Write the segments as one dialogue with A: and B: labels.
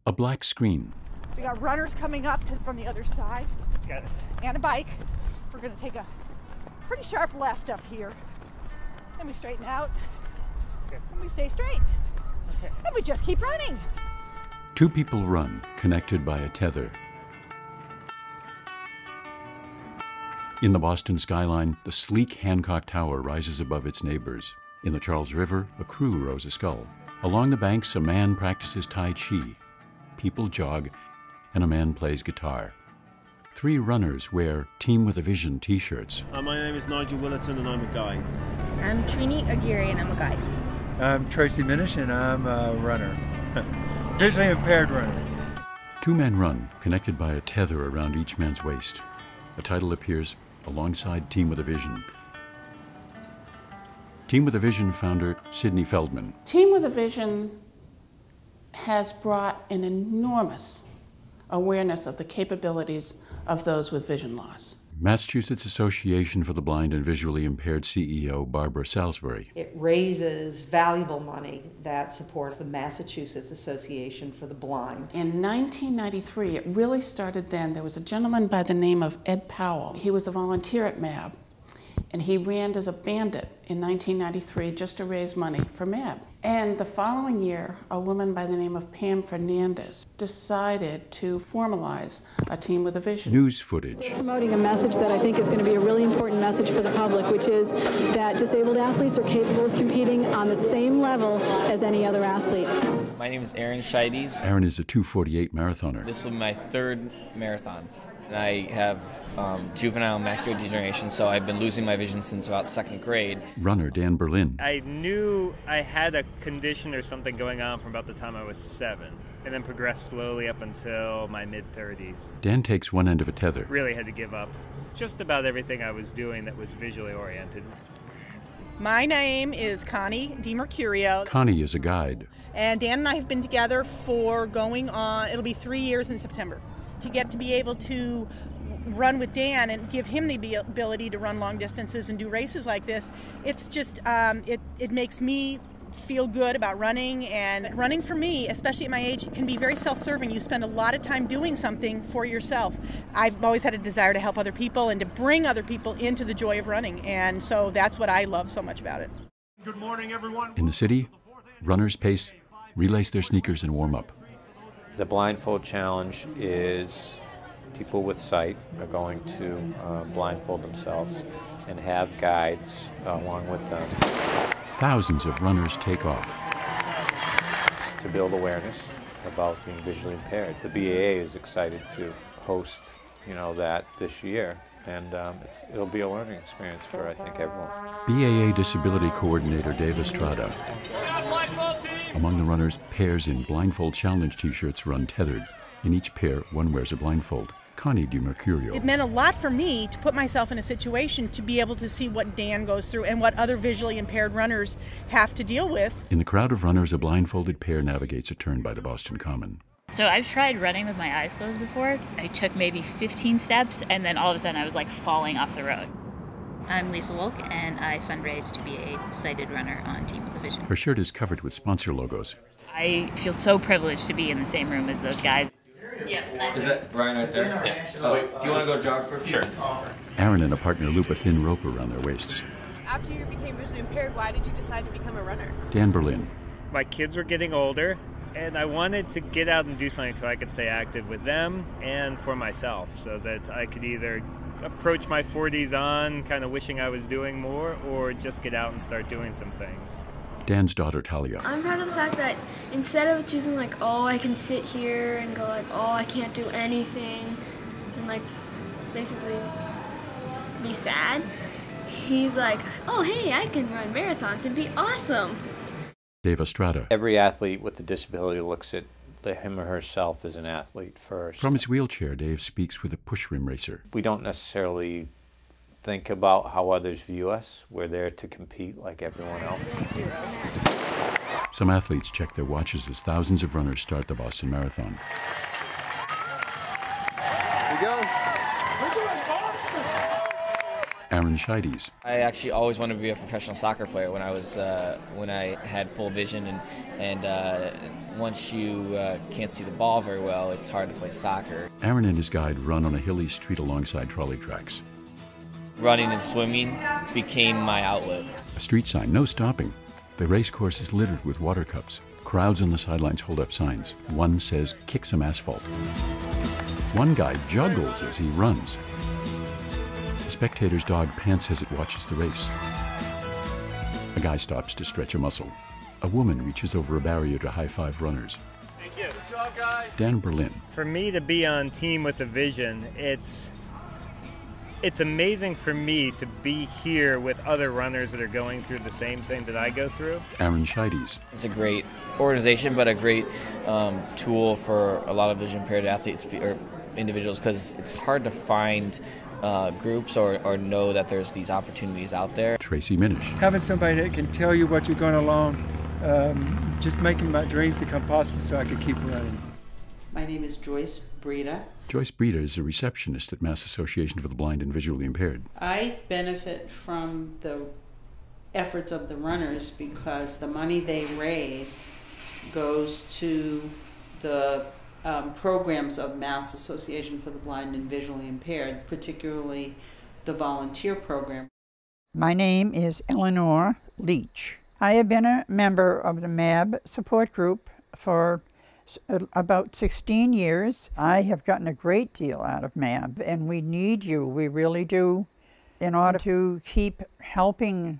A: A black screen.
B: We got runners coming up from the other side.
C: Got it.
B: And a bike. We're going to take a pretty sharp left up here. Then we straighten out.
C: Okay.
B: And we stay straight.
C: Okay.
B: And we just keep running.
A: 2 people run, connected by a tether. In the Boston skyline, the sleek Hancock Tower rises above its neighbors. In the Charles River, a crew rows a scull. Along the banks, a man practices Tai Chi. People jog, and a man plays guitar. 3 runners wear Team with a Vision t-shirts.
D: My name is Nigel Willerton and I'm a guide.
E: I'm Trini Aguirre and I'm a guide.
F: I'm Tracy Minish and I'm a runner. Visually impaired runner.
A: 2 men run, connected by a tether around each man's waist. A title appears alongside Team with a Vision. Team with a Vision founder Sydney Feldman.
G: Team with a Vision has brought an enormous awareness of the capabilities of those with vision loss.
A: Massachusetts Association for the Blind and Visually Impaired CEO Barbara Salisbury.
H: It raises valuable money that supports the Massachusetts Association for the Blind.
G: In 1993, it really started then. There was a gentleman by the name of Ed Powell. He was a volunteer at MAB, and he ran as a bandit in 1993 just to raise money for MAB. And the following year, a woman by the name of Pam Fernandez decided to formalize a Team with a Vision.
A: News footage.
I: We're promoting a message that I think is going to be a really important message for the public, which is that disabled athletes are capable of competing on the same level as any other athlete.
J: My name is Aaron Scheides.
A: Aaron is a 2:48 marathoner.
J: This will be my 3rd marathon. And I have juvenile macular degeneration, so I've been losing my vision since about 2nd grade.
A: Runner Dan Berlin.
C: I knew I had a condition or something going on from about the time I was 7, and then progressed slowly up until my mid-30s.
A: Dan takes one end of a tether.
C: Really had to give up just about everything I was doing that was visually oriented.
B: My name is Connie DiMercurio.
A: Connie is a guide.
B: And Dan and I have been together for going on, it'll be 3 years in September. To get to be able to run with Dan and give him the ability to run long distances and do races like this, it's just, it makes me feel good about running. And running for me, especially at my age, can be very self-serving. You spend a lot of time doing something for yourself. I've always had a desire to help other people and to bring other people into the joy of running. And so that's what I love so much about it.
K: Good morning, everyone.
A: In the city, runners pace, relace their sneakers and warm up.
L: The blindfold challenge is people with sight are going to blindfold themselves and have guides along with them.
A: Thousands of runners take off.
L: To build awareness about being visually impaired. The BAA is excited to host, that this year, and it'll be a learning experience for, I think, everyone.
A: BAA Disability Coordinator Dave Estrada. Among the runners, pairs in blindfold challenge t-shirts run tethered. In each pair, one wears a blindfold. Connie DiMercurio.
B: It meant a lot for me to put myself in a situation to be able to see what Dan goes through and what other visually impaired runners have to deal with.
A: In the crowd of runners, a blindfolded pair navigates a turn by the Boston Common.
M: So I've tried running with my eyes closed before. I took maybe 15 steps and then all of a sudden I was like falling off the road. I'm Lisa Wolk, and I fundraise to be a sighted runner on Team with a Vision.
A: Her shirt is covered with sponsor logos.
M: I feel so privileged to be in the same room as those guys.
J: Yeah. Is that Brian right there? Yeah. Oh, do you want to go jog for a few? Sure.
A: Aaron and a partner loop a thin rope around their waists.
N: After you became visually impaired, why did you decide to become a runner?
A: Dan Berlin.
C: My kids were getting older, and I wanted to get out and do something so I could stay active with them and for myself, so that I could either approach my 40s on kind of wishing I was doing more, or just get out and start doing some things.
A: Dan's daughter Talia.
E: I'm proud of the fact that instead of choosing like, oh, I can sit here and go like, oh, I can't do anything, and like basically be sad, he's like, oh, hey, I can run marathons and be awesome.
A: Dave Estrada.
L: Every athlete with a disability looks at him or herself as an athlete first.
A: From his wheelchair, Dave speaks with a push rim racer.
L: We don't necessarily think about how others view us. We're there to compete like everyone else.
A: Some athletes check their watches as thousands of runners start the Boston Marathon.
K: Here we go.
A: Aaron Scheides.
J: I actually always wanted to be a professional soccer player when I had full vision, and once you can't see the ball very well, it's hard to play soccer.
A: Aaron and his guide run on a hilly street alongside trolley tracks.
J: Running and swimming became my outlet.
A: A street sign, no stopping. The race course is littered with water cups. Crowds on the sidelines hold up signs. One says, "Kick some asphalt." One guy juggles as he runs. A spectator's dog pants as it watches the race. A guy stops to stretch a muscle. A woman reaches over a barrier to high-five runners.
C: Thank you. Good job, guys.
A: Dan Berlin.
C: For me to be on Team with a Vision, it's amazing for me to be here with other runners that are going through the same thing that I go through.
A: Aaron Scheides.
J: It's a great organization, but a great tool for a lot of vision impaired athletes or individuals, because it's hard to find groups or know that there's these opportunities out there.
A: Tracy Minish.
F: Having somebody that can tell you what you're going along, just making my dreams become possible so I could keep running.
G: My name is Joyce Breda.
A: Joyce Breda is a receptionist at Mass Association for the Blind and Visually Impaired.
G: I benefit from the efforts of the runners because the money they raise goes to the programs of Mass Association for the Blind and Visually Impaired, particularly the volunteer program.
K: My name is Eleanor Leach. I have been a member of the MAB support group for about 16 years. I have gotten a great deal out of MAB, and we need you, we really do, in order to keep helping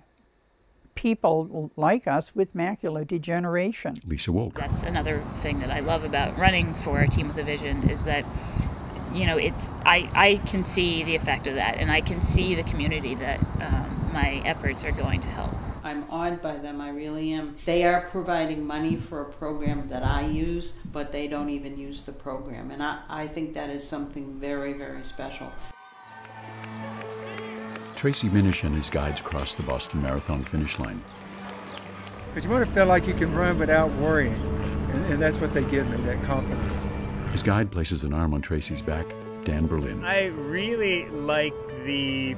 K: people like us with macular degeneration.
A: Lisa Wolk.
M: That's another thing that I love about running for a Team with a Vision is that, you know, I can see the effect of that, and I can see the community that my efforts are going to help.
G: I'm awed by them, I really am. They are providing money for a program that I use, but they don't even use the program, and I think that is something very, very special.
A: Tracy Minish and his guides cross the Boston Marathon finish line.
F: But you want to feel like you can run without worrying, and that's what they give me, that confidence.
A: His guide places an arm on Tracy's back, Dan Berlin.
C: I really like the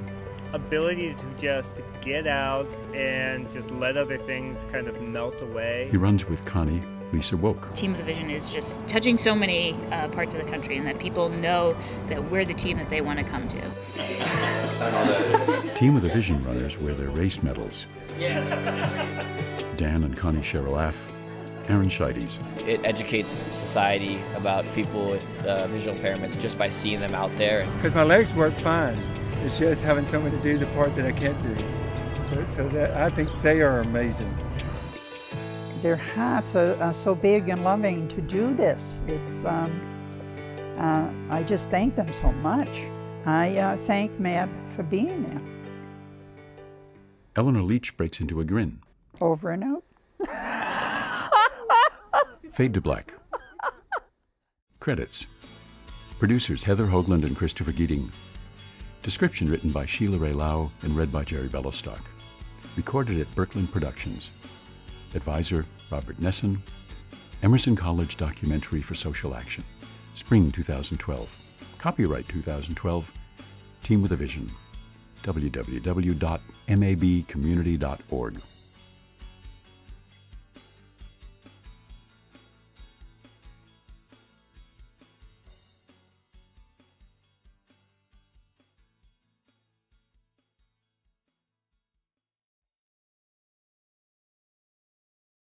C: ability to just get out and just let other things kind of melt away.
A: He runs with Connie, Lisa Wolk.
M: Team with a Vision is just touching so many parts of the country, and that people know that we're the team that they want to come to.
A: Team with a Vision runners wear their race medals. Dan and Connie share a laugh. Aaron Scheides.
J: It educates society about people with visual impairments just by seeing them out there.
F: Because my legs work fine. It's just having someone to do the part that I can't do. So that I think they are amazing.
K: Their hearts are so big and loving to do this. It's I just thank them so much. I thank MAB for being there.
A: Eleanor Leach breaks into a grin.
K: Over and out.
A: Fade to black. Credits. Producers Heather Hoagland and Christopher Geeding. Description written by Sheila Ray Lau and read by Jerry Bellostock. Recorded at Birkeland Productions. Advisor Robert Nesson. Emerson College Documentary for Social Action. Spring 2012. Copyright 2012. Team with a Vision. www.mabcommunity.org.